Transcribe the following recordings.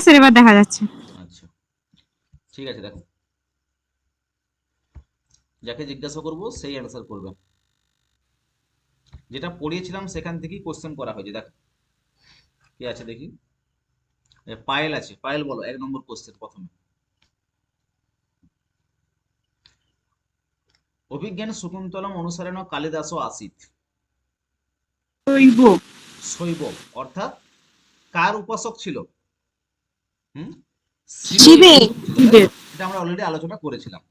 কালিদাসের এবার দেখা যাচ্ছে। আচ্ছা ঠিক আছে, দেখো যাকে জিজ্ঞাসা করবো সেই অ্যান্সার করবে। যেটা পড়িয়েছিলাম সেখান থেকেই কোশ্চেন করা হয়েছে। দেখো কি আছে দেখি। পায়েল আছে, পায়েল বলো 1 নম্বর কোশ্চেন প্রথমে। অভিজ্ঞান শকুন্তলম অনুসারেণ কালিদাস আসিত। শৈব। শৈব অর্থাৎ কার উপাসক ছিল? হুম, শিবের। উপাসক ছিল, তাই তো? এটা আমরা অলরেডি আলোচনা করেছিলাম।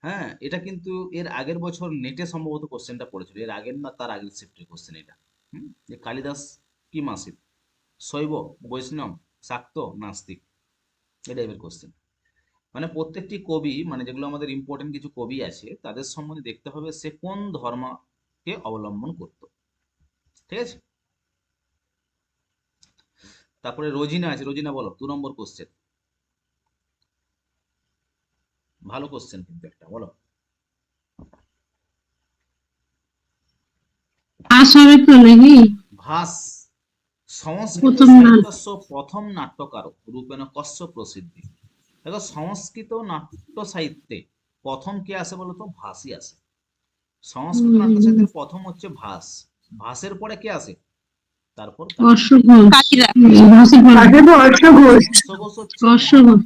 হ্যাঁ, এটা কিন্তু এর আগের বছর নেটে সম্ভবত কোশ্চেনটা পড়েছিল, এর আগের না তার আগের শিফটের কোশ্চেন এটা। যে কালিদাস কি মাসিক, শৈব, বৈষ্ণব, শাক্ত, নাস্তিক, এই টাইপের কোশ্চেন। মানে প্রত্যেকটি কবি, মানে যেগুলো আমাদের ইম্পর্টেন্ট কিছু কবি আছে তাদের সম্বন্ধে দেখতে হবে সে কোন ধর্মকে অবলম্বন করত। ঠিক আছে, তারপরে রোজিনা আছে, রোজিনা বলো 2 নম্বর কোশ্চেন। ভালো কোশ্চেন কিন্তু একটা, বলো। আসবে তো নাকি ভাস সংস্কৃত প্রথম না সাহিত্যস্য প্রথম নাট্যকারক রূপেণ কস্য প্রসিদ্ধি। দেখো সংস্কৃত নাট্য সাহিত্যে প্রথম কে আসে বলতো? ভাসই আসে। সংস্কৃত নাট্য সাহিত্যের প্রথম হচ্ছে ভাস। ভাসের পরে কে আসে? তারপর কালিদাস। অশ্বঘোষ হচ্ছে অশ্বঘোষ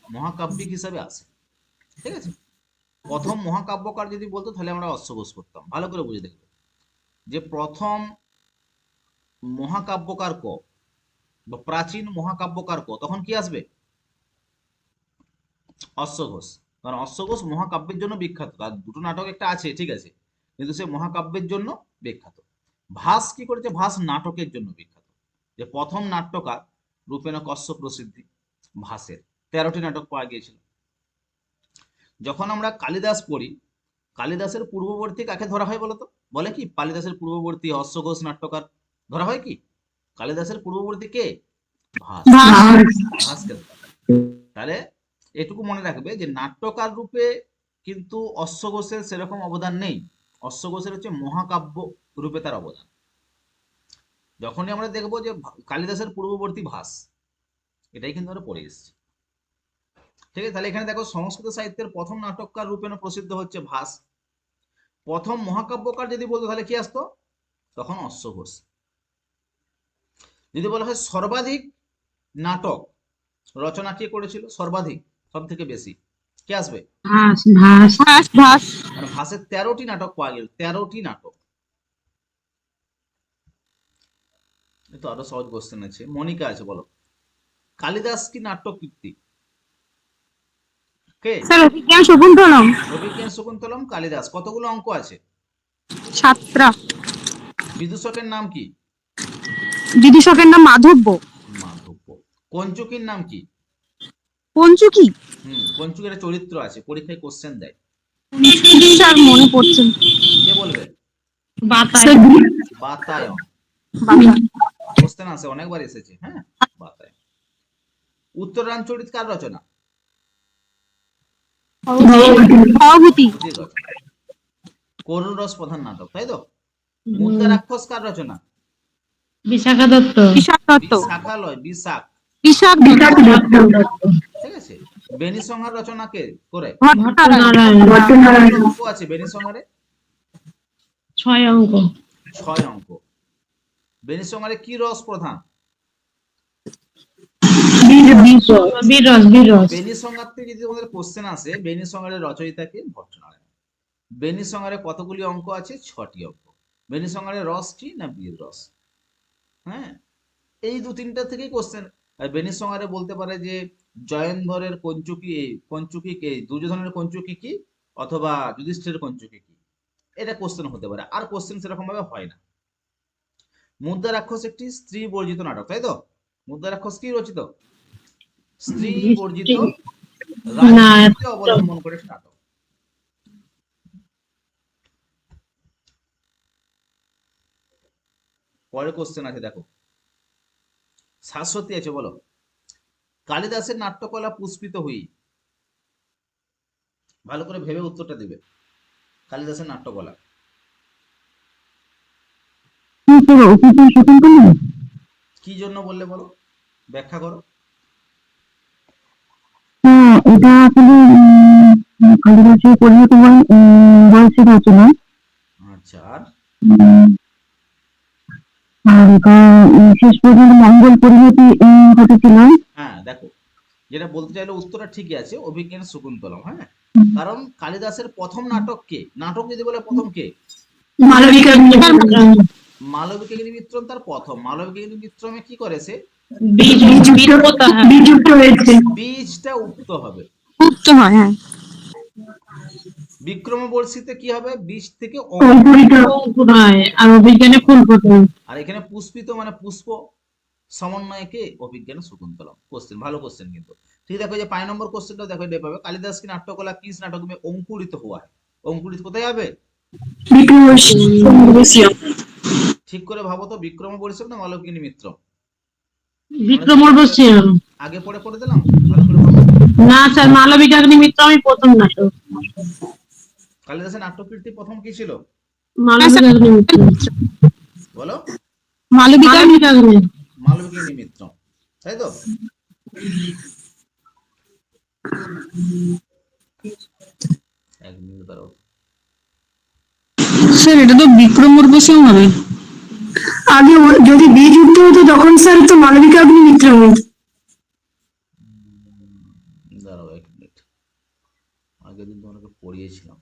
মহাকাব্যিক হিসাবে আসে। ঠিক আছে, প্রথম মহাকাব্যকার যদি বলতো তাহলে আমরা অশ্বঘোষ করতাম। ভালো করে বুঝে দেখবে যে প্রথম মহাকাব্যকার ক বা প্রাচীন মহাকাব্যকার ক, তখন কি আসবে? অশ্বঘোষ। কারণ অশ্বঘোষ মহাকাব্যের জন্য বিখ্যাত, তার 2টো নাটক একটা আছে ঠিক আছে, কিন্তু সে মহাকাব্যের জন্য বিখ্যাত। ভাস কি করেছে? ভাস নাটকের জন্য বিখ্যাত। যে প্রথম নাট্যকার রূপেণ কস্য প্রসিদ্ধি, ভাসের 13টি নাটক পাওয়া গিয়েছিল। যখন আমরা কালিদাস পড়ি, কালিদাসের পূর্ববর্তী কাকে ধরা হয় বলতো? বলে কি কালিদাসের পূর্ববর্তী অশ্বঘোষ নাট্যকার ধরা হয় কি? কালিদাসের পূর্ববর্তী কে? ভাস। ভাসকে ধরা হয়। তাহলে এটুকু মনে রাখবে যে নাট্যকার রূপে কিন্তু অশ্বঘোষের সেরকম অবদান নেই। অশ্বঘোষের হচ্ছে মহাকাব্য রূপে তার অবদান। যখনই আমরা দেখবো যে কালিদাসের পূর্ববর্তী ভাস, এটাই কিন্তু আমরা পড়ে এসেছি। ঠিক আছে, তাহলে এখানে দেখো সংস্কৃত সাহিত্যের প্রথম নাটককার রূপে প্রসিদ্ধ হচ্ছে ভাস। প্রথম মহাকাব্যকার যদি বলতো তাহলে কি আসতো? তখন অশ্বঘোষ। যদি বলা হয় সর্বাধিক নাটক রচনা কে করেছিল? সর্বাধিক, সব থেকে বেশি কে আসবে? ভাস ভাস ভাস ভাস। মানে ভাসের 13টি নাটক পাওয়া গেল, 13টি নাটক। তো আরো সহজ কোশ্চেন আছে, মনিকা আছে, বলো কালিদাস কি নাট্য কীর্তি? কে? স্যার অভিজ্ঞান শকুন্তলম। অভিজ্ঞান শকুন্তলম কালিদাস। কতগুলো অঙ্ক আছে? 7টা। বিদূষকের নাম কি? বিদূষকের নাম মাধব্য। মাধব্য। কঞ্চুকির নাম কি? পঞ্চুকি। কঞ্চুকের একটা চরিত্র আছে, পরীক্ষায় কোশ্চেন দেয়। স্যার মনে পড়ছে না। কে বলবে? বাতায়ন বাতায়ন। বাবা। কোশ্চেন আছে, অনেকবার এসেছে। হ্যাঁ, বাতায়ন। উত্তরাঞ্চরিত কার রচনা? সভাপতি। ভূতির রচনা। করুণ রস প্রধান নাটক, তাই তো? মুদ্রা রাক্ষস কার রচনা? বিশাখা দত্ত বিশাখ দত্ত। বিশাখালয়, বিশাখ। বিশাখ দত্ত। ঠিক আছে, বেনি সংহার রচনা কে করে? ভট্টনারায়ণ। অঙ্ক আছে বেনি সংহারে? 6 অঙ্ক 6 অঙ্ক। বেনি সংহারে কি রস প্রধান? বীর রস বেনি সংহার থেকে যদি তোমাদের কোশ্চেন আসে, বেনি সংহারের রচয়িতা কে? ভট্টনারায়ণ। বেনি সংহারে কতগুলি অঙ্ক আছে? 6টি অঙ্ক। বেনি সংহারের রস কি? না বীর রস। হ্যাঁ, এই 2-3টা থেকেই কোশ্চেন। বেনি সংহারে বলতে পারে যে জয়ন্ধরের কঞ্চুকি, কঞ্চুকি কে? দুর্যোধনের কঞ্চুকি কি, অথবা যুধিষ্ঠিরের কঞ্চুকি কি? এটা কোশ্চেন হতে পারে, আর কোশ্চেন সেরকম ভাবে হয় না। মুদ্রা রাক্ষস একটি স্ত্রী বর্জিত নাটক, তাই তো? মুদ্রা রাক্ষস কি রচিত? স্ত্রী বর্জিত রাজনীতিকে অবলম্বন করে নাটক। পরের কোশ্চেন আছে, দেখো শাশ্বতী আছে, বলো কালিদাসের নাট্যকলা পুষ্পিত হই। ভালো করে ভেবে উত্তরটা দিবে। কালিদাসের নাট্যকলা কি জন্য বললে বলো, ব্যাখ্যা করো। হ্যাঁ, এটা আসলে কালিদাসের পরিণত বয়সের রচনা। আচ্ছা, আর আর এটা শেষ পর্যন্ত মঙ্গল পরিণতি ঘটেছিল। হ্যাঁ দেখো, যেটা বলতে চাইলে উত্তরটা ঠিকই আছে, অভিজ্ঞান শকুন্তলম। হ্যাঁ, কারণ কালিদাসের প্রথম নাটক কে, নাটক যদি বলে প্রথম কে, মালবিকা মালবিকাগিনী মিত্রম তার প্রথম। মালবিকাগিনী মিত্রমে কি করেছে, বীজ বীজ পোতা হয়। বিযুক্ত হয়েছে, বীজটা উক্ত হবে। উক্ত হয়। হ্যাঁ, বিক্রমবর্ষীতে কি হবে, বীজ থেকে অঙ্কুরিত। অঙ্কুর হয় আর অভিজ্ঞানে ফুল ফোটে। আর এখানে পুষ্পিত মানে পুষ্প, সমন্বয়কে অভিজ্ঞান শকুন্তলম। কোশ্চেন, ভালো কোশ্চেন কিন্তু। ঠিক, দেখো যে 5 নম্বর কোশ্চেনটা দেখো, এটা পাবে, কালিদাস কি নাট্যকলা কিস নাটক में অঙ্কুরিত हुआ है। অঙ্কুরিত কোথায় হবে, ঠিক করে ভাবো তো, বিক্রমবর্ষী না মালবিকাগিনী মিত্র? বিক্রমোর্বশী। আগে পড়ে পড়ে দিলাম, ভালো করে ভাবো। না স্যার, মালবিকাগ্নি মিত্র আমি প্রথম নাটক। কালিদাসের নাট্যকীর্তি প্রথম কি ছিল মালবিকাগ্নি মিত্র। বলো? মালবিকাগ্নি। মালবিকাগিনী মিত্র, তাই তো? এক মিনিট দাঁড়াও। স্যার এটা তো বিক্রম উর্বশীও হবে। আগে যদি বিযুক্ত হতো তখন স্যার তো মালবিকা অগ্নি মিত্র হতো। দাঁড়াও এক মিনিট, আগের দিন তোমাকে পড়িয়েছিলাম।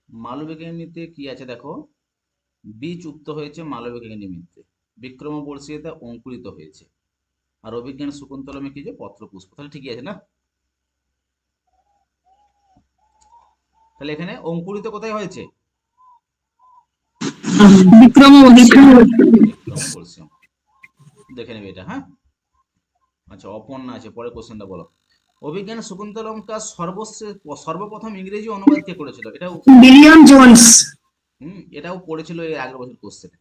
মালবিকাগিনীতে কি আছে দেখো, বীজ উক্ত হয়েছে মালবিকাগিনী মিত্রে, বিক্রমবর্ষীতে অঙ্কুরিত হয়েছে, আর অভিজ্ঞান শকুন্তলমে কি যে পত্র পুষ্প। তাহলে ঠিকই আছে না? তাহলে এখানে অঙ্কুরিত কোথায় হয়েছে, বিক্রমবর্ষী। দেখে নেবে এটা। হ্যাঁ, আচ্ছা, অপর্ণা আছে, পরে কোশ্চেনটা বলো। অভিজ্ঞান শকুন্তলম কা সর্বপ্রথম ইংরেজি অনুবাদ কে করেছিল? এটাও উইলিয়াম জোন্স। এটাও পড়েছিল এই আগের বছর কোশ্চেনে।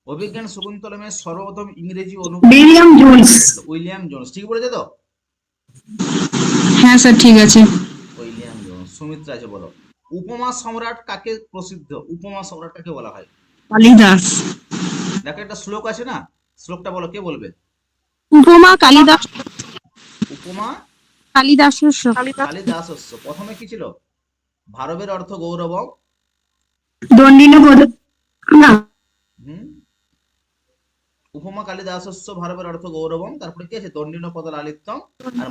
অভিজ্ঞান শকুন্তলমের সর্বপ্রথম ইংরেজি অনুবাদ উইলিয়াম জোন্স। উইলিয়াম জোন্স, ঠিক বলেছে তো? হ্যাঁ স্যার, ঠিক আছে। William Jones. সুমিত্রা আছে, বলো। উপমা সম্রাট কাকে প্রসিদ্ধ, উপমা সম্রাট কাকে বলা হয়? কালিদাস। দেখো একটা শ্লোক আছে না, শ্লোকটা বলো, কে বলবে? উপমা কালিদাস। উপমা কালিদাসস্য। কালিদাসস্য। প্রথমে কি ছিল, ভারবের অর্থ গৌরবম। দণ্ডিন পদ। না, হুম, উপমা কালিদাসস্য ভারবের অর্থ গৌরবম, তারপরে কি আছে, দণ্ডিন পদ লালিত্যম, আর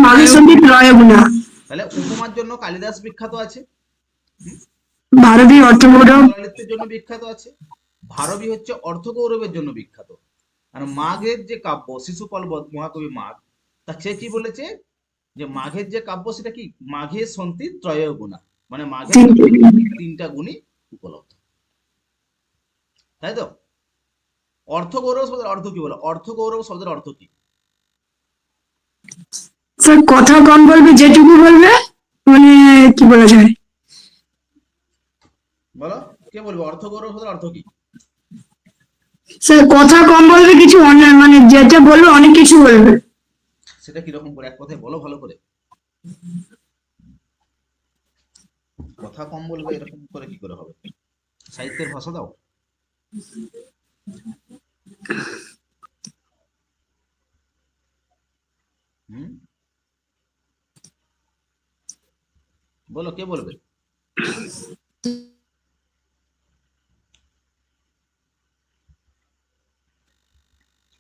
মাঘে সন্ধি ত্রয় গুণা। তাহলে উপমার জন্য কালিদাস বিখ্যাত আছে, ভারতীয় অর্থ গৌরব। লালিত্যের জন্য বিখ্যাত আছে, ভারবী হচ্ছে অর্থ গৌরবের জন্য বিখ্যাত। আর মাঘের যে কাব্য শিশুপাল মহাকবি মাঘ, তা সে কি বলেছে, যে মাঘের যে কাব্য সেটা কি, মাঘে সন্তি ত্রয় গুণা, মানে মাঘের তিনটা গুণই উপলব্ধ, তাই তো? অর্থ গৌরব শব্দের অর্থ কি বলো, অর্থ গৌরব শব্দের অর্থ কি? স্যার কথা কম বলবে, যেটুকু বলবে মানে কি বলা যায়। বলো, কে বলবে অর্থ গৌরব শব্দের অর্থ কি? স্যার কথা কম বলবে, কিছু অন্যায় মানে যেটা বলবে অনেক কিছু বলবে। সেটা কিরকম করে, এক কথায় বলো ভালো করে। কথা কম বলবে এরকম করে কি করে হবে, সাহিত্যের ভাষা দাও। হুম, বলো, কে বলবে?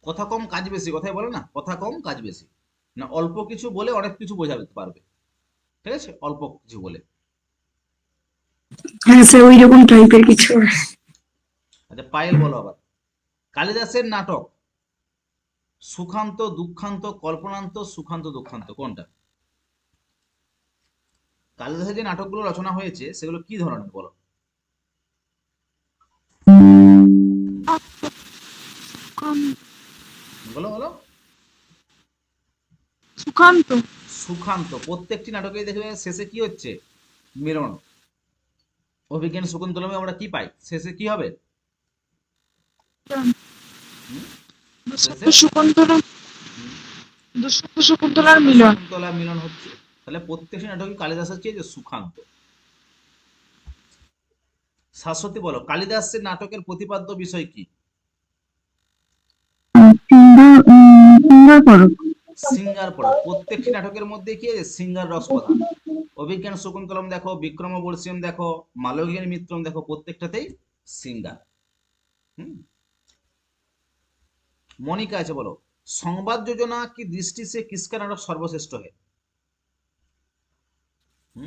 কথা কম কাজ বেশি, কথাই বলে না, কথা কম কাজ বেশি, না অল্প কিছু বলে অনেক কিছু বোঝাতে পারবে, ঠিক আছে, অল্প কিছু বলে। হ্যাঁ স্যার, ওই রকম টাইপের কিছু। আচ্ছা, পায়েল বলো আবার, কালিদাসের নাটক সুখান্ত দুঃখান্ত কল্পনান্ত সুখান্ত দুঃখান্ত কোনটা? কালিদাসের যে নাটকগুলো রচনা হয়েছে সেগুলো কি ধরনের বলো? বলো বলো। সুকান্ত। সুখান্ত, প্রত্যেকটি নাটকে দেখবে শেষে কি হচ্ছে, মিলন, অভিজ্ঞান শকুন্তলমে আমরা কি পাই? শেষে কি হবে? শকুন্তলা হুম, শকুন্তলার মিলন। শকুন্তলা মিলন হচ্ছে। তাহলে প্রত্যেকটি নাটকে কালিদাসের চেয়ে যে সুখান্ত। শাশ্বতী বলো, কালিদাসের নাটকের প্রতিপাদ্য বিষয় কি? সিঙ্গার করো। সিঙ্গার পড়া। প্রত্যেকটি নাটকের মধ্যে কি আছে? সিঙ্গার রস প্রধান। অভিজ্ঞান শকুন্তলম দেখো, বিক্রমবর্ষিয়ম দেখো, মালবিকাগ্নি মিত্রম দেখো, প্রত্যেকটাতেই সিঙ্গার। হুম। মনিকা আছে বলো, সংবাদ যোজনা की दृष्टि से किसका नाटक सर्वश्रेष्ठ है?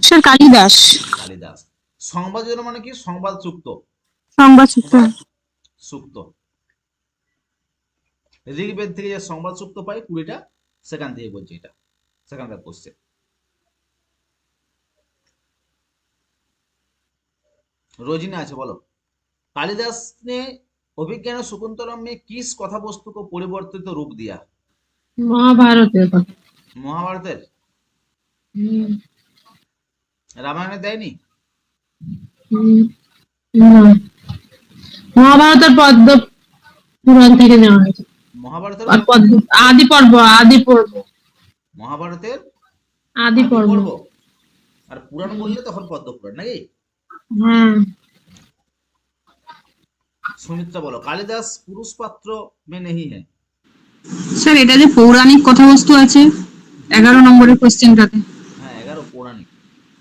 স্যার কালিদাস। কালিদাস। সংবাদ যোজনা মানে কি? সংবাদ সুক্ত। সংবাদ সূত্র। সুক্ত। ঋগ্বেদ থেকে যে সংবাদ সুক্ত পাই 20টা, সেখান থেকে বলছি, এটা সেখানকার কোশ্চেন। रोजिना আছে বলো, कालिदास ने अभिज्ञान शकुंतलम में किस कथा वस्तु को परिवर्तित रूप दिया? মহাভারতের কথা। মহাভারতের? হুম, রামায়ণে দেয়নি? হুম, না। মহাভারতের পদ্ম পুরাণ থেকে নেওয়া হয়েছে। মহাভারতের আর পদ্ম আদি পর্ব মহাভারতের আদি আদি পর্ব। পর্ব। আর পুরাণ বললে তখন পদ্ম পুরাণ, নাকি? হ্যাঁ, সুমিত্রা বলো, कालिदास पुरुष पात्र में नहीं है? স্যার এটা যে পৌরাণিক কথাবস্তু আছে 11 নম্বরের কোশ্চেনটাতে। হ্যাঁ, 11 পৌরাণিক।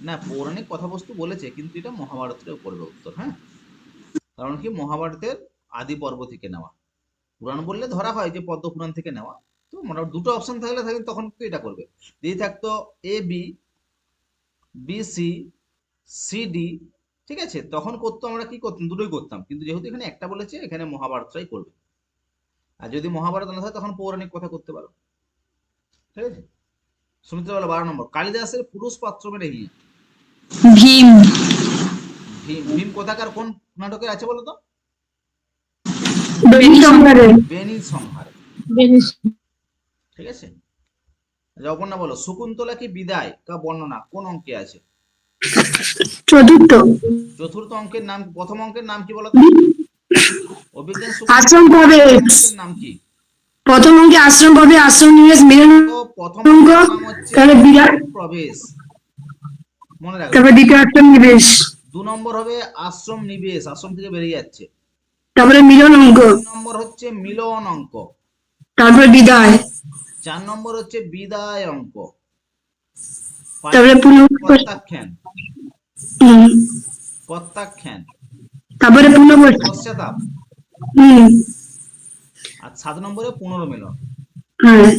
না, পৌরাণিক কথাবস্তু বলেছে, কিন্তু এটা মহাভারতের পড়বে উত্তর। হ্যাঁ, কারণ কি মহাভারতের আদি পর্ব থেকে নেওয়া। পুরাণ বললে ধরা হয় যে পদ্ম পুরাণ থেকে নেওয়া। তো মোটামুটি দুটো অপশন থাকলে তখন তো এটা করবে। যদি থাকতো A B, B C, C D, ঠিক আছে, তখন করতো আমরা কি করতাম? দুটোই করতাম। কিন্তু যেহেতু এখানে একটা বলেছে, এখানে মহাভারতটাই করবে। আর যদি মহাভারত না থাকে তখন পৌরাণিক কথা করতে পারো। ঠিক আছে। সুমিত্রা বলো 12 নম্বর, কালিদাসের পুরুষ পাত্র মানে কি? ভীম। ভীম। ভীম কোথাকার কোন নাটকের আছে বলো তো? বেনি সংহারে। বেনি সংহার। বেনিস। ঠিক আছে। জগন্নাথ বলো, শকুন্তলা কি বিদায় কা বর্ণনা কোন অঙ্কে আছে? চতুর্থ। চতুর্থ অঙ্কের নাম, প্রথম অঙ্কের নাম কি বলো তো? অভিজ্ঞান আশ্রম পাবে। অঙ্কের নাম কি? প্রথম অঙ্কে আশ্রম পাবে, আশ্রম নিবেশ মিলন তো প্রথম অঙ্ক, অঙ্কের নাম হচ্ছে তাহলে বিরাট, প্রবেশ, মনে রাখবে। তারপরে দ্বিতীয় আশ্রম নিবেশ, 2 নম্বর হবে আশ্রম নিবেশ, আশ্রম থেকে বেরিয়ে যাচ্ছে। তারপরে মিলন অঙ্ক, 3 নম্বর হচ্ছে মিলন অঙ্ক, তারপরে বিদায়, 4 নম্বর হচ্ছে বিদায় অঙ্ক, 5 তারপরে প্রত্যাখ্যান, হুম, প্রত্যাখ্যান, তারপরে পুনর্বসন, পশ্চাতাপ, হুম, আর 7 নম্বরে পুনর্মিলন। হ্যাঁ,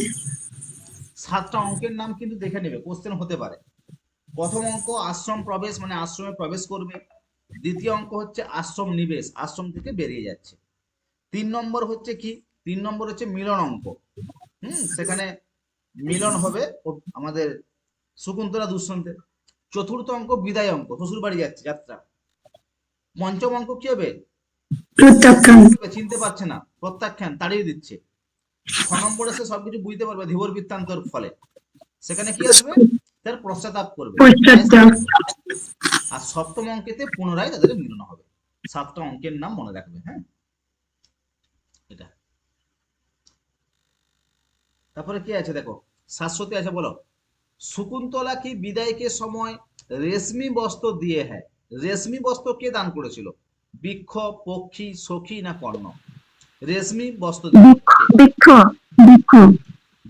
7টা অঙ্কের নাম কিন্তু দেখে নেবে, কোশ্চেন হতে পারে। প্রথম অঙ্ক আশ্রম প্রবেশ, মানে আশ্রমে প্রবেশ করবে। দ্বিতীয় অঙ্ক হচ্ছে আশ্রম নিবেশ, আশ্রম থেকে বেরিয়ে যাচ্ছে। 3 নম্বর হচ্ছে কি? 3 নম্বর হচ্ছে মিলন অঙ্ক। সেখানে মিলন হবে আমাদের শকুন্তলা দুষ্যন্তের। চতুর্থ অঙ্ক বিদায় অঙ্ক, শ্বশুর বাড়ি যাচ্ছে, যাত্রা। পঞ্চম অঙ্ক কি হবে? প্রত্যাখ্যান, চিনতে পারছে না, প্রত্যাখ্যান, তাড়িয়ে দিচ্ছে। 6 নম্বরে সে সবকিছু বুঝতে পারবে ধীবর বৃত্তান্তর ফলে, সেখানে কি আসবে? তার পশ্চাতাপ করবে। পশ্চাৎ, আর সপ্তম অঙ্কেতে পুনরায় তাদের মিলন হবে। 7টা অঙ্কের নাম মনে রাখবে। হ্যাঁ, এটা। তারপরে কি আছে দেখো, শাশ্বতী আছে বলো, শকুন্তলা কি বিদায় के समय রেশমি বস্ত্র দিয়ে হ্যায়? রেশমি বস্ত্র কে দান করেছিল? বৃক্ষ, পক্ষী, সখী না কর্ণ? রেশমি বস্ত্র বৃক্ষ, বৃক্ষ,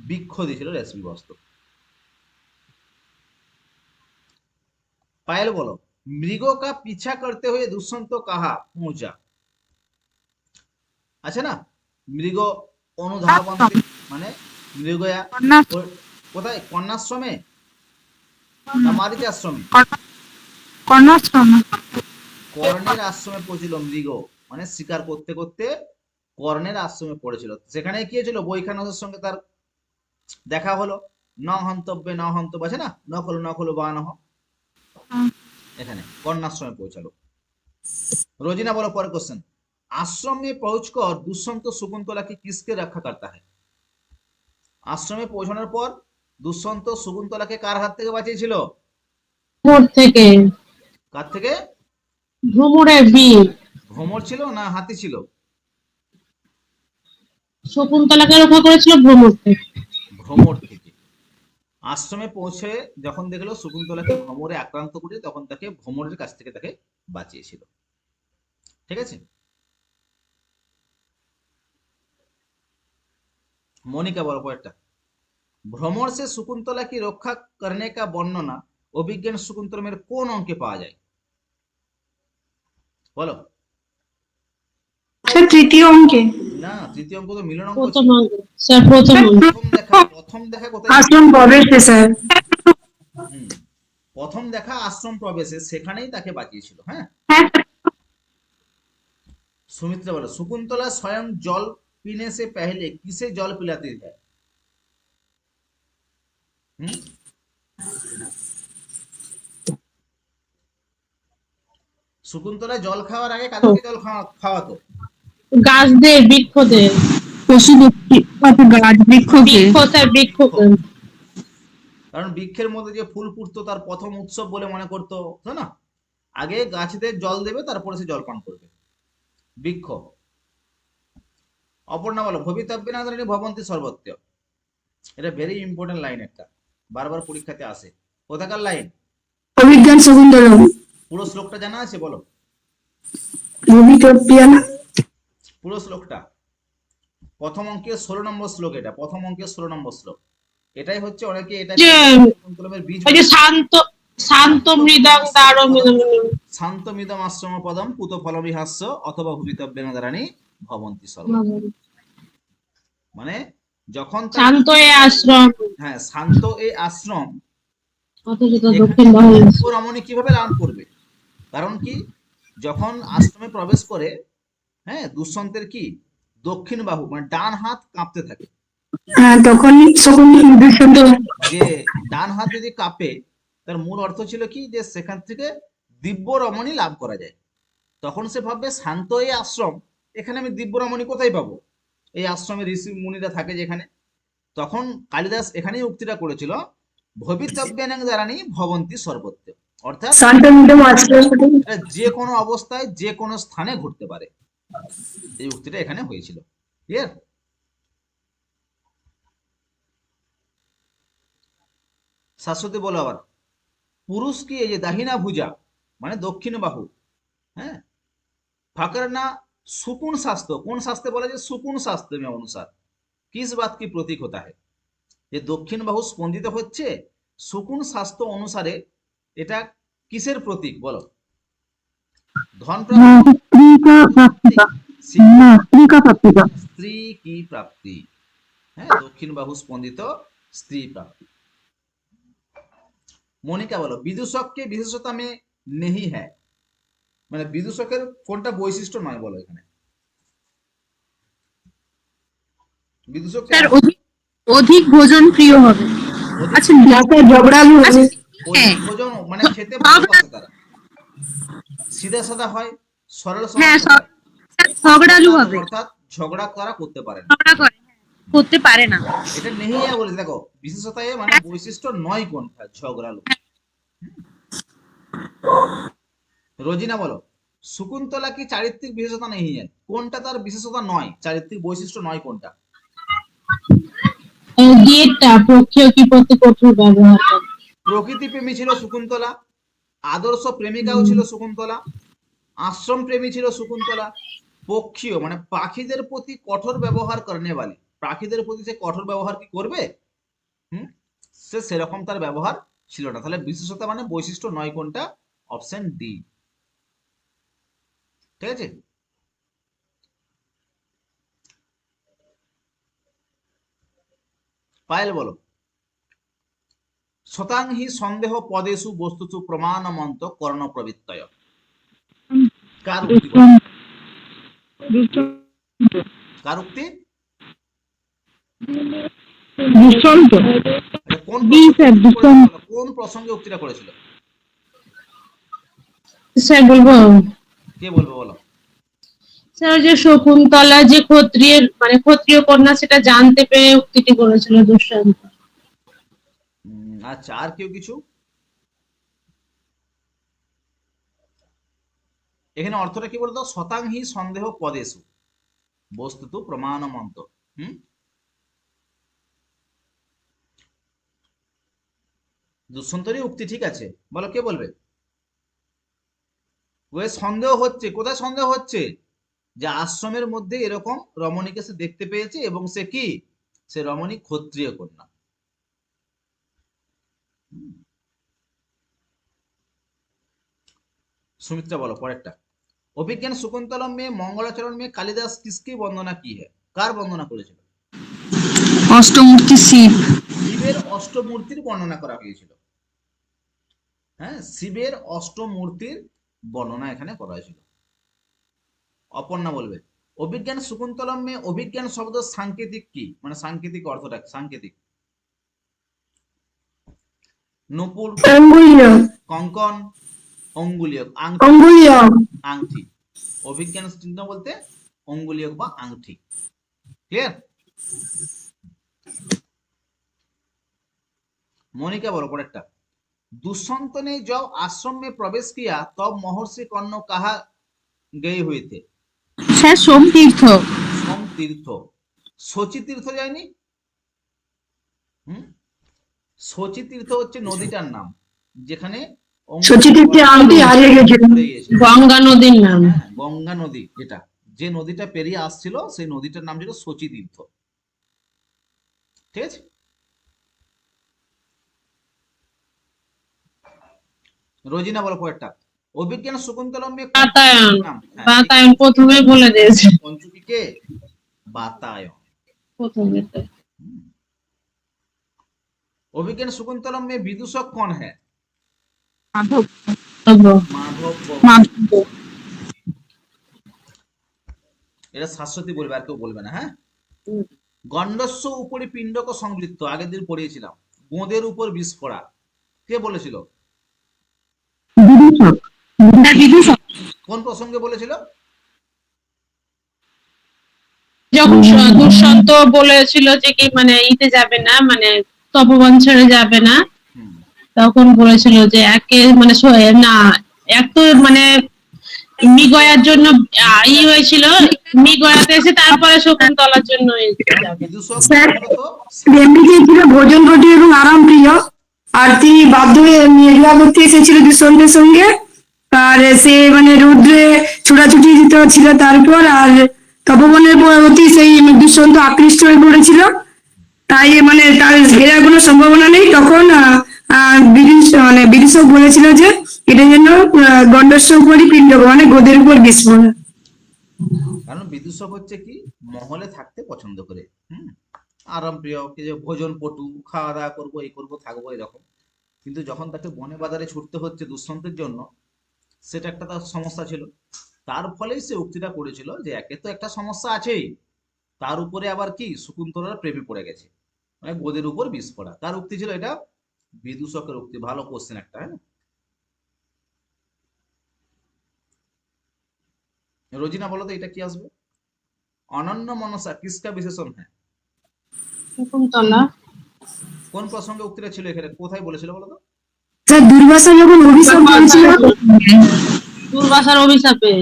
বৃক্ষ দিয়েছিল রেশমি বস্ত্র। पायल बोलो, मृगों का पीछा करते हुए दुष्यंत कहा पहुंचा? আছে না? মৃগ অনুধাবন্তে, মানে মৃগয়া কোথায়? কন্যাশ্রমে না মারিচ আশ্রমে? কর্ণাশ্রম। কর্ণের আশ্রমে পড়েছিল মৃগ, মানে শিকার করতে করতে কর্ণের আশ্রমে পড়েছিল। সেখানে কি হয়েছিল? বৈখানসের সঙ্গে তার দেখা হলো। ন হন্তব্যে ন হন্তব্য আছে না, নকল নকল বানহ, এখানে কন্যাশ্রমে পৌঁছালো। रोजिना बोलो पर क्वेश्चन, आश्रम में पहुंचकर दुष्यंत शकुंतला की किसके रक्षा करता है? আশ্রমে পৌঁছানোর পর দুষ্যন্ত শকুন্তলাকে কার হাত থেকে বাঁচিয়েছিল? মোর থেকে। কার থেকে? ভ্রমরে বীর ভ্রমর ছিল না হাতি ছিল? শকুন্তলাকে রক্ষা করেছিল ভ্রমর থেকে। ভ্রমর থেকে। আশ্রমে পৌঁছে যখন দেখলো শকুন্তলাকে ভ্রমরে আক্রান্ত করে, তখন তাকে ভ্রমরের কাছ থেকে তাকে বাঁচিয়েছিল। ঠিক আছে, मोनिका बोलो पॉइंट। भ्रमर से शकुंतला की रक्षा करने का वर्णना अभिज्ञान शकुंतला में कौन अंके पाওয়া যায়? बोलो। আচ্ছা তৃতীয় অঙ্কে না, তৃতীয় অঙ্ক তো মিলন অঙ্ক প্রথম ছিল। অঙ্ক স্যার, প্রথম অঙ্ক। প্রথম দেখা কোথায় ছিল? আশ্রম প্রবেশে স্যার। হুম, প্রথম দেখা আশ্রম প্রবেশে, সেখানেই তাকে বাঁচিয়েছিল। হ্যাঁ, হ্যাঁ सुमित्रा बोलो शकुंतला स्वयं जल पीने से पहले किसे जल पिलाती है? हम्म, শকুন্তলা জল খাওয়ার আগে কাদেরকে জল খাওয়াতো? গাছদের, বৃক্ষদের। পশু পক্ষী গাছ বৃক্ষকে। বৃক্ষ স্যার, বৃক্ষকে। কারণ বৃক্ষের মধ্যে যে ফুল ফুটতো তার প্রথম উৎসব বলে মনে করতো, তাই না? আগে গাছেদের জল দেবে, তারপরে সে জল পান করবে। বৃক্ষ। অপর্ণা বলো ভবিতব্যেন আদরণী ভবন্তি সর্বত্র। এটা ভেরি ইম্পর্টেন্ট লাইন, একটা বারবার পরীক্ষাতে আসে। কোথাকার লাইন? অভিজ্ঞান শকুন্তলা। পুরো শ্লোকটা জানা আছে? বলো ভূমিতব্যেন। পুরো শ্লোকটা। প্রথম অঙ্কের 16 নম্বর শ্লোক, এটা প্রথম অঙ্কের 16 নম্বর শ্লোক। এটাই হচ্ছে অনেকে এটা যে শকুন্তলামের বীজ ওই যে শান্ত শান্ত মৃদং দারমিদং। শান্তমিদম আশ্রম পদম পুত ফলবিহাস্য অথবা ভূমিতব্যেন দ্বারানি ভবন্তি সর্বত্র। মানে যখন শান্ত এ আশ্রম, হ্যাঁ, শান্ত এই আশ্রম, অথচ তা দক্ষিণ বাহু। রমণী কিভাবে লাভ করবে? কারণ কি, যখন আশ্রমে প্রবেশ করে, হ্যাঁ, দুষ্যন্তের কি দক্ষিণ বাহু মানে ডান হাত কাঁপতে থাকে। হ্যাঁ তখন শকুন্তলা যে ডান হাত যদি কাঁপে, তার মূল অর্থ ছিল কি, যে সেখান থেকে দিব্য রমণী লাভ করা যায়। তখন সে ভাববে শান্ত এই আশ্রম, এখানে আমি দিব্য রমণী কোথায় পাবো? এই আশ্রমে ঋষি মুনিরা থাকে যেখানে। তখন কালিদাস এখানেই উক্তিটা করেছিল, ভবিতব্যাং দ্বারানি ভবন্তি সর্বত্র। অর্থাৎ শান্তমিদম আশ্রম। এটা যে কোনো অবস্থায় যে কোনো স্থানে ঘটতে পারে, এই উক্তিটা এখানে হয়েছিল। ক্লিয়ার? শাশ্বতী বলো আবার পুরুষ কি এই যে দাহিনা ভুজা মানে দক্ষিণ বাহু, হ্যাঁ, फाकरना सुकून शास्त्र, कौन शास्त्र बोला जाए? सुकून शास्त्र में अनुसार किस बात की प्रतीक होता है? যে দক্ষিণ বাহু স্পন্দিত হচ্ছে, সুকুন শাস্ত্র অনুসারে এটা কিসের প্রতীক? বলো। ধন প্রাপ্তি, স্ত্রী কি প্রাপ্তি। হ্যাঁ, দক্ষিণ বাহু স্পন্দিত, স্ত্রী প্রাপ্তি। মনিকা বলো বিদূষক के विशेषता में नहीं है, মানে বিদূষকের কোনটা বৈশিষ্ট্য নয় বলো এখানে? বিদূষক স্যার অধিক ভোজন প্রিয় হবে। আচ্ছা ঝগড়ালু হবে। অধিক ভোজন মানে খেতে ভালোবাসে তারা, সিধা সাদা হয়, সরল হ্যাঁ, স্বভাব হয়, ঝগড়ালু হবে, অর্থাৎ ঝগড়া তারা করতে পারে না। ঝগড়া করে করতে পারে না। এটা নেই বলেছে, দেখো বিশেষত মানে বৈশিষ্ট্য নয় কোনটা? ঝগড়ালু। রোজিনা বলো শকুন্তলা কি চারিত্রিক বিশেষতা নেই, কোনটা তার বিশেষতা নয়, চারিত্রিক বৈশিষ্ট্য নয় কোনটা? গেটটা পক্ষীয় কি প্রতি কঠোর ব্যবহার করে। প্রকৃতি প্রেমী ছিল শকুন্তলা, আদর্শ প্রেমিকাও ছিল শকুন্তলা, আশ্রম প্রেমী ছিল শকুন্তলা, পক্ষীয় মানে পাখিদের প্রতি কঠোর ব্যবহার করনে वाली, পাখিদের প্রতি সে কঠোর ব্যবহার কি করবে? সে সেরকম তার ব্যবহার ছিল না। তাহলে বিশেষতা মানে বৈশিষ্ট্য নয় কোনটা? Option D. ঠিক আছে, পায়েল বলো শতাং হি সন্দেহ পদেশু বস্তুচু প্রমাণমন্ত কর্ণ প্রবৃত্তয়। কার উক্তি? কার উক্তি? কোন প্রসঙ্গে উক্তিটা করেছিল? স্যার বলবো? কে বলবে বলো? স্যার যে শকুন্তলা যে ক্ষত্রিয়ের মানে ক্ষত্রিয় কন্যা, সেটা জানতে পেরে উক্তিটি করেছিল দুষ্যন্ত। আচ্ছা, আর কেউ কিছু? এখানে অর্থটা কি বলতো? শতাংহি সন্দেহ পদেশু বস্তুত প্রমাণমন্ত। দুঃসন্তরী উক্তি, ঠিক আছে, বলো কে বলবে? ওই সন্দেহ হচ্ছে, কোথায় সন্দেহ হচ্ছে? যে আশ্রমের মধ্যে এরকম রমণীকে সে দেখতে পেয়েছে এবং সে কি, সে রমণী ক্ষত্রিয় কন্যা। सुमित्रा बोलो परेरटा। अभिज्ञान शकुंतलम में मंगलाचरण में कालिदास किसकी वंदना की है? कार वंदना করেছিল? অষ্টমূর্তি শিব। শিবের অষ্টমূর্তির বর্ণনা করা হয়েছিল। হ্যাঁ, শিবের অষ্টমূর্তির বর্ণনা এখানে করা হয়েছিল। অপর্ণা বলবে অভিজ্ঞান শকুন্তলম में অভিজ্ঞান শব্দ সাংকেতিক কি, মানে সাংকেতিক অর্থটা সাংকেতিক। নূপুর, অঙ্গুলীয়। কঙ্কন, অঙ্গুলীয়ক, অঙ্গুলীয়ক। আংটি। অভিজ্ঞান চিহ্ন বলতে অঙ্গুলীয়ক বা আংটি। ক্লিয়ার? मोनिका बोलो परेरटा। दुष्यंत ने जब आश्रम में प्रवेश किया तब महर्षि कर्ण कहा गए हुए थे? স্যার সোমতীর্থ। सोम तीर्थ। শচী তীর্থ যায়নি? শচী তীর্থ হচ্ছে নদীটার নাম যেখানে শচী তীর্থে আংটি হারিয়ে গেছিল। গঙ্গা নদীর নাম। গঙ্গা নদী, যেটা যে নদীটা পেরিয়ে আসছিল সেই নদীটার নাম ছিল শচী তীর্থ। ঠিক আছে? রোজিনা বলো পরেরটা। অভিজ্ঞান শকুন্তলম में বাতায়ন। নাম, হ্যাঁ, বাতায়ন প্রথমে বলে দিয়েছে। পঞ্চুকি কে? বাতায়ন। প্রথমে অভিজ্ঞান শকুন্তলম में विदूषक कौन है? মাধব। মাধব। মাধব। এটা শাশ্বতী বলবে, আর কেউ বলবে না। হ্যাঁ, গণ্ডস্য উপরে পিণ্ডক সংবৃত্ত, আগের দিন পড়িয়েছিলাম। গোঁদের উপর বিস্ফোরা, কে বলেছিল? বিদূষক। বিদূষক। কোন প্রসঙ্গে বলেছিল? যখন দুষ্যন্ত বলেছিল যে কি মানে ইতে যাবে না, মানে তপবন ছেড়ে যাবে না, তখন বলেছিল যে একে মানে না এক তো মানে মৃগয়ার জন্য ই হয়েছিল, মৃগয়াতে এসে তারপরে শকুন্তলার জন্য যাবে। বিদূষক স্যার, মূলত এমনিতেই ছিল ভোজন প্রিয় এবং আরাম প্রিয়, আর তিনি বাধ্য হয়ে বিবাহ করতে এসেছিল দুষ্যন্তের সঙ্গে। আর সে মানে রুদ্রে ছুটাছুটি ছিল তারপর, আর তপবনের প্রতি সেই দুষ্যন্ত আকৃষ্ট হয়ে পড়েছিল, তাই মানে তার ফেরার কোনো সম্ভাবনা নেই। তখন বিদূষক বলেছিল যে এটা যেন গণ্ডস্য উপরই পিণ্ডক, মানে গোদের উপর বিস্ফোরণ। কারণ বিদূষক হচ্ছে কি মহলে থাকতে পছন্দ করে, আরাম প্রিয়, কি যে ভোজন পটু, খাওয়া দাওয়া করবো, এই করবো, থাকবো, এরকম। কিন্তু যখন তাকে বনে বাজারে ছুটতে হচ্ছে দুষ্যন্তের জন্য, সেটা একটা তার সমস্যা ছিল। তার ফলেই সে উক্তিটা করেছিল যে একে তো একটা সমস্যা আছেই, তার উপরে আবার কি শকুন্তলার প্রেমে পড়ে গেছে, মানে গোদের উপর বিষ পড়া। তার উক্তি ছিল এটা, বিদূষকের উক্তি। ভালো কোশ্চেন একটা। হ্যাঁ, রোজিনা বলো তো এটা কি আসবে? অনন্য মনসা কিসকা বিশেষণ? হ্যাঁ, শকুন্তলা। কোন প্রসঙ্গে উক্তিটা ছিল এখানে, কোথায় বলেছিল বলো তো? স্যার, দুর্বাসা যখন অভিশাপ করেছিল। দুর্বাসার অভিশাপে।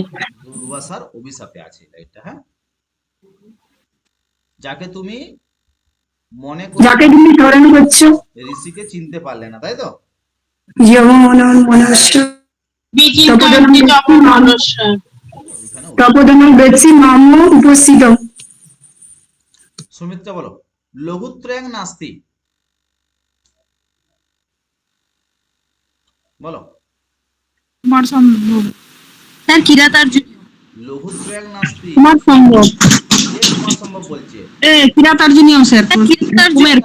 দুর্বাসার অভিশাপে আছে এটা। হ্যাঁ, যাকে তুমি মনে যাকে তুমি স্মরণ করছো, ঋষিকে চিনতে পারলে না, তাই তো? যেমন মনস্য তপোদমন বেশি মাম্য উপস্থিত। সুমিত্রা বলো লঘুত্রয়ং নাস্তি, বলো। কুমার সম্ভব। স্যার কিরাতার্জুন। লঘুত্রয়ং নাস্তি, কুমার সম্ভব। কে কুমার সম্ভব বলছে? কিরাতার্জুনীয় স্যার।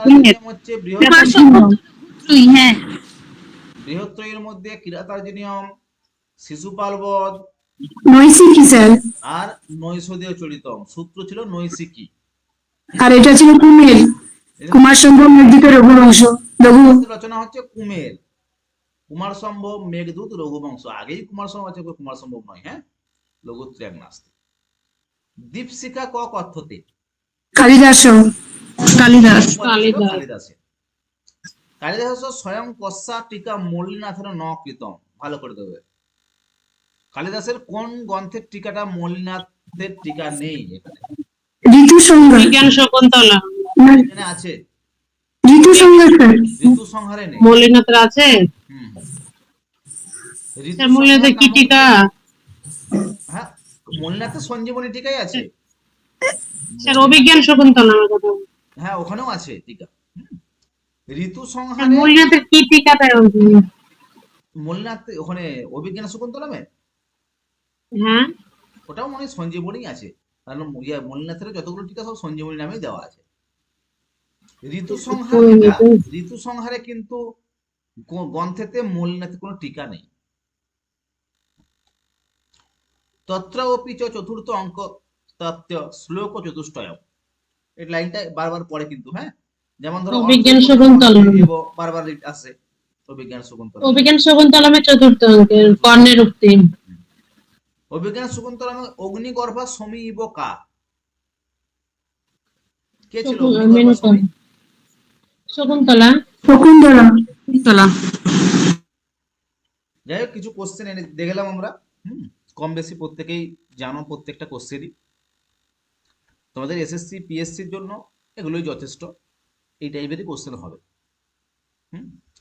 কুমের হচ্ছে হ্যাঁ। বৃহত্রয়ের মধ্যে কিরাতার্জুনিয়ম, শিশুপাল বধ, নৈশিকী স্যার। আর নৈষধীয় চরিতম। সূত্র ছিল নৈশিকী, আর এটা ছিল কুমের, কুমার সম্ভব মেঘদূত রঘুবংশ। রচনা হচ্ছে কুমের, কুমার সম্ভব মেঘদূত রঘুবংশ। আগেই কুমার সম্ভব আছে, কুমার সম্ভব নয়। হ্যাঁ, লঘুত্রয়ং নাস্তি। দীপশিখা ক কথ্যতে? কালিদাস। কালিদাস। কালিদাসের। কালিদাস স্বয়ং কস্যা টিকা মল্লিনাথের ন কৃতম। ভালো করে দেবে। কালিদাসের কোন গ্রন্থের টিকাটা মল্লিনাথের টিকা নেই এখানে? ঋতু সংহার। বিজ্ঞান শকুন্তলা এখানে আছে, ঋতু সংহার স্যার। ঋতু সংহারে নেই। মল্লিনাথের আছে। হুম। ঋতু স্যার মল্লিনাথের সংহার কি নামক- টিকা? হ্যাঁ, মল্লিনাথের সঞ্জীবনী টিকাই আছে। স্যার অভিজ্ঞান শকুন্তলা আমার কথা বলছি। হ্যাঁ, ওখানেও আছে টিকা। হুম। ঋতু স্যার সংহারে মল্লিনাথের কি টিকাটা? মল্লিনাথ ওখানে অভিজ্ঞান শকুন্তলমে হ্যাঁ, ওটাও মনে হয় সঞ্জীবনী আছে, কারণ মল্লিনাথের যতগুলো টিকা সব সঞ্জীবনী নামেই দেওয়া আছে। ঋতু সংহার যেটা, ঋতু সংহারে কিন্তু গ্রন্থেতে মল্লিনাথের কোনো টিকা নেই। তত্র অপি চ চতুর্থ অঙ্ক তত্ত্ব শ্লোক চতুষ্টয়, এই লাইনটা বারবার পড়ে কিন্তু। হ্যাঁ, যেমন ধরো অভিজ্ঞান শকুন্তলম। বারবার আসে অভিজ্ঞান শকুন্তলম। অভিজ্ঞান শকুন্তলমের চতুর্থ অঙ্কের কর্ণের উক্তি। অভিজ্ঞান শকুন্তলমে অগ্নিগর্ভা সমী ইব কা, কে ছিল অগ্নিগর্ভা সমী? শকুন্তলা। শকুন্তলা। তোলা যাই হোক, কিছু কোশ্চেন এনে দেখলাম আমরা। কম বেশি প্রত্যেকেই জানো প্রত্যেকটা কোশ্চেনই। তোমাদের এসএসসি পিএসসির জন্য এগুলোই যথেষ্ট, এই টাইপেরই কোশ্চেন হবে।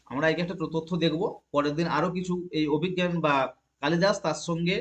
আমরা আগে একটা তথ্য দেখব, পরের দিন আরো কিছু এই অভিজ্ঞান বা কালিদাস তার সঙ্গে